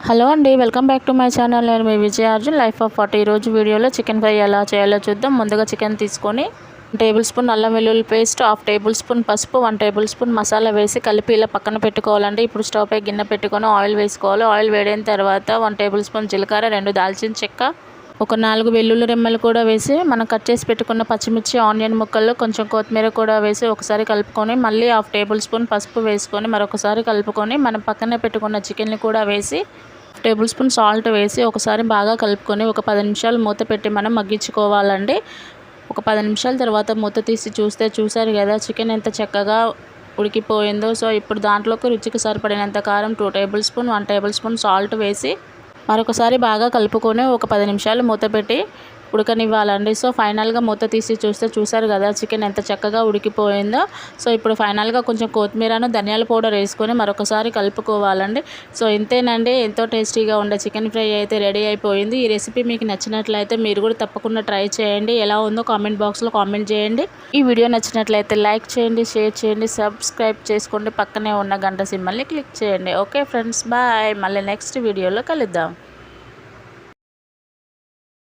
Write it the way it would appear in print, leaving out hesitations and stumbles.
Hello అండి, welcome back to my channel. నేను మీ విజయ Arjun, life of 40. ఈరోజు వీడియోలో చికెన్ ఫ్రై ఎలా చేయాలో చూద్దాం. ముందుగా చికెన్ తీసుకొని 1 టేబుల్ స్పూన్ అల్లం వెల్లుల్లి పేస్ట్, 1/2 టేబుల్ స్పూన్ పసుపు, 1 టేబుల్ స్పూన్ మసాలా వేసి కలిపి ఇలా పక్కన పెట్టుకోవాలండి. ఇప్పుడు స్టవ్ పై గిన్నె పెట్టుకొని ఆయిల్ వేసుకోవాలి. ఆయిల్ వేడైన తర్వాత 1 టేబుల్ స్పూన్ జీలకర్ర, 2 దాల్చిన చెక్క, ఒక 4 వెల్లుల్లి రెమ్మలు కూడా వేసి మనం కట్ చేసి పెట్టుకున్న పచ్చిమిర్చి, ఆనియన్ ముక్కల్లో కొంచెం కొత్తిమీర కూడా వేసి ఒకసారి కలుపుకొని మళ్ళీ 1/2 టేబుల్ స్పూన్ పసుపు వేసుకొని మరొకసారి కలుపుకొని మనం పక్కనే పెట్టుకున్న చికెన్ని కూడా వేసి టేబుల్ స్పూన్ సాల్ట్ వేసి ఒకసారి బాగా కలుపుకొని ఒక 10 నిమిషాలు మూత పెట్టి మనం మగ్గించుకోవాలండి. ఒక 10 నిమిషాల తర్వాత మూత తీసి చూసారు కదా చికెన్ ఎంత చక్కగా ఉడికిపోయిందో. సో ఇప్పుడు దాంట్లోకి రుచికి సరిపడినంత కారం, 2 table spoon, 1 table spoon salt వేసి మరొకసారి బాగా కలుపుకొని ఒక 10 నిమిషాలు మూత పెట్టి ఉడకనివ్వాలండి. సో ఫైనల్గా మూత తీసి చూసారు కదా చికెన్ ఎంత చక్కగా ఉడికిపోయిందో. సో ఇప్పుడు ఫైనల్గా కొంచెం కొత్తిమీరను, ధనియాల పౌడర్ వేసుకొని మరొకసారి కలుపుకోవాలండి. సో ఇంతేనండి, ఎంతో టేస్టీగా ఉండే చికెన్ ఫ్రై అయితే రెడీ అయిపోయింది. ఈ రెసిపీ మీకు నచ్చినట్లయితే మీరు కూడా తప్పకుండా ట్రై చేయండి. ఎలా ఉందో కామెంట్ బాక్స్లో కామెంట్ చేయండి. ఈ వీడియో నచ్చినట్లయితే లైక్ చేయండి, షేర్ చేయండి, సబ్స్క్రైబ్ చేసుకోండి, పక్కనే ఉన్న గంట సింబల్ని క్లిక్ చేయండి. Okay friends, bye. మళ్ళీ నెక్స్ట్ వీడియోలో కలుద్దాం.